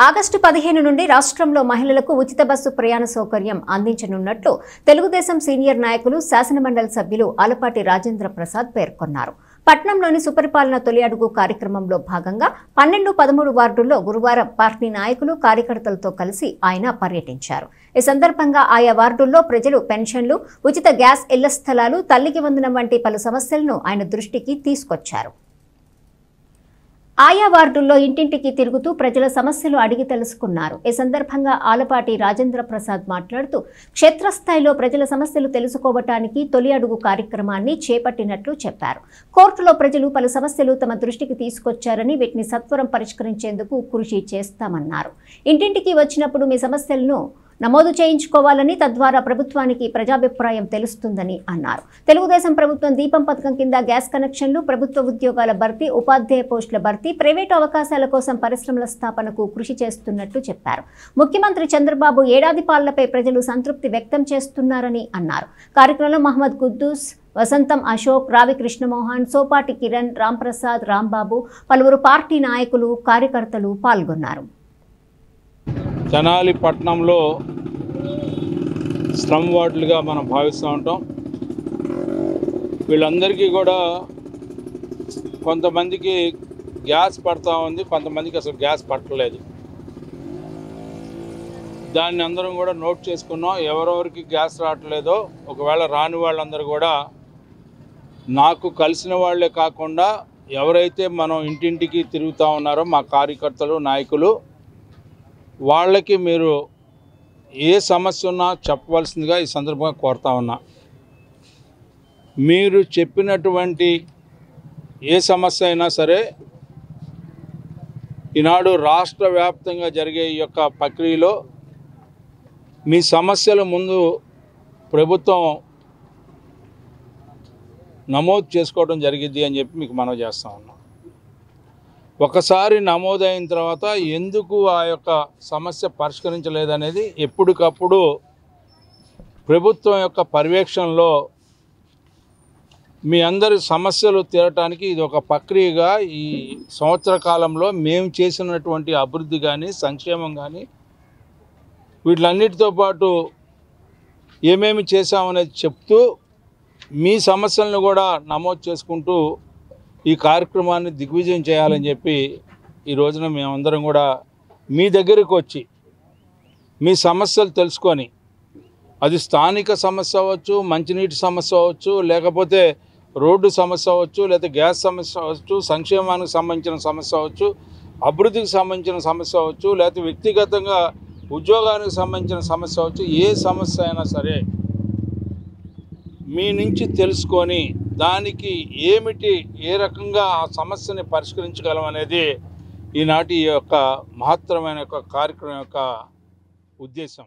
August 15 నుండి రాష్ట్రంలో మహిళలకు ఉచిత బస్సు ప్రయాణ సౌకర్యం అందించనున్నట్లు తెలుగుదేశం సీనియర్ నాయకులు శాసనమండలి సభ్యులు ఆలపాటి రాజేంద్ర ప్రసాద్ పేర్కొన్నారు. పట్నంలోని సుపరిపాలన తొలి అడుగు కార్యక్రమంలో భాగంగా 12-13 వార్డుల్లో గురువారం పార్టీ నాయకులు కార్యకర్తలతో కలిసి ఆయన పర్యటించారు. ఈ సందర్భంగా ఆయా వార్డుల్లో ప్రజలు పెన్షన్లు, ఉచిత గ్యాస్ ఇళ్ల స్థలాలు, తల్లికి వందనం వంటి పలు సమస్యలను ఆయన దృష్టికి తీసుకొచ్చారు. ఆయా వార్డుల్లో ఇంటింటికి తిరుగుతూ ప్రజల సమస్యలు అడిగి తెలుసుకున్నారు. ఈ సందర్భంగా ఆలపాటి రాజేంద్ర ప్రసాద్ మాట్లాడుతూ క్షేత్రస్థాయిలో ప్రజల సమస్యలు తెలుసుకోవటానికి తొలి అడుగు కార్యక్రమాన్ని చేపట్టినట్లు చెప్పారు. కోర్టులో ప్రజలు పలు సమస్యలు తమ దృష్టికి తీసుకొచ్చారని వీటిని సత్వరం పరిష్కరించేందుకు కృషి చేస్తామన్నారు. ఇంటింటికి వచ్చినప్పుడు మీ సమస్యలను నమోదు చేయించుకోవాలని, తద్వారా ప్రభుత్వానికి ప్రజాభిప్రాయం తెలుస్తుందని అన్నారు. తెలుగుదేశం ప్రభుత్వం దీపం పథకం కింద గ్యాస్ కనెక్షన్లు, ప్రభుత్వ ఉద్యోగాల భర్తీ, ఉపాధ్యాయ పోస్టుల భర్తీ, ప్రైవేటు అవకాశాల కోసం పరిశ్రమల స్థాపనకు కృషి చేస్తున్నట్లు చెప్పారు. ముఖ్యమంత్రి చంద్రబాబు ఏడాది పాలనపై ప్రజలు సంతృప్తి వ్యక్తం చేస్తున్నారని అన్నారు. కార్యక్రమంలో మహమ్మద్ కుద్దూస్, వసంతం అశోక్, రావి కృష్ణమోహన్, సోపాటి కిరణ్, రాంప్రసాద్, రాంబాబు, పలువురు పార్టీ నాయకులు, కార్యకర్తలు పాల్గొన్నారు. తెనాలి పట్టణంలో స్లమ్ వార్డులుగా మనం భావిస్తూ ఉంటాం. వీళ్ళందరికీ కూడా కొంతమందికి గ్యాస్ పడతా ఉంది, కొంతమందికి అసలు గ్యాస్ పట్టలేదు. దాన్ని అందరం కూడా నోట్ చేసుకున్నాం. ఎవరెవరికి గ్యాస్ రావట్లేదో, ఒకవేళ రాని వాళ్ళందరూ కూడా నాకు కలిసిన వాళ్ళే కాకుండా ఎవరైతే మనం ఇంటింటికి తిరుగుతూ ఉన్నారో మా కార్యకర్తలు, నాయకులు, వాళ్ళకి మీరు ఏ సమస్య ఉన్నా చెప్పవలసిందిగా ఈ సందర్భంగా కోరుతా ఉన్నా. మీరు చెప్పినటువంటి ఏ సమస్య అయినా సరే ఈనాడు రాష్ట్ర వ్యాప్తంగా జరిగే ఈ యొక్క ప్రక్రియలో మీ సమస్యల ముందు ప్రభుత్వం నమోదు చేసుకోవడం జరిగింది అని చెప్పి మీకు మనవి చేస్తూ ఉన్నాం. ఒకసారి నమోదైన తర్వాత ఎందుకు ఆ యొక్క సమస్య పరిష్కరించలేదనేది ఎప్పటికప్పుడు ప్రభుత్వం యొక్క పర్యవేక్షణలో మీ అందరి సమస్యలు తీరటానికి ఇది ఒక ప్రక్రియగా ఈ సంవత్సర కాలంలో మేము చేసినటువంటి అభివృద్ధి కానీ, సంక్షేమం కానీ, వీటిలన్నిటితో పాటు ఏమేమి చేశామనేది చెప్తూ మీ సమస్యలను కూడా నమోదు చేసుకుంటూ ఈ కార్యక్రమాన్ని దిగ్విజయం చేయాలని చెప్పి ఈ రోజున మేమందరం కూడా మీ దగ్గరికి వచ్చి మీ సమస్యలు తెలుసుకొని, అది స్థానిక సమస్య అవ్వచ్చు, మంచినీటి సమస్య అవ్వచ్చు, లేకపోతే రోడ్డు సమస్య అవ్వచ్చు, లేకపోతే గ్యాస్ సమస్య అవ్వచ్చు, సంక్షేమానికి సంబంధించిన సమస్య అవ్వచ్చు, అభివృద్ధికి సంబంధించిన సమస్య అవ్వచ్చు, లేకపోతే వ్యక్తిగతంగా ఉద్యోగానికి సంబంధించిన సమస్య అవ్వచ్చు, ఏ సమస్య అయినా సరే మీ నుంచి తెలుసుకొని దానికి ఏమిటి, ఏ రకంగా ఆ సమస్యని పరిష్కరించగలం అనేది ఈనాటి యొక్క మహత్తరమైన యొక్క కార్యక్రమం యొక్క ఉద్దేశం.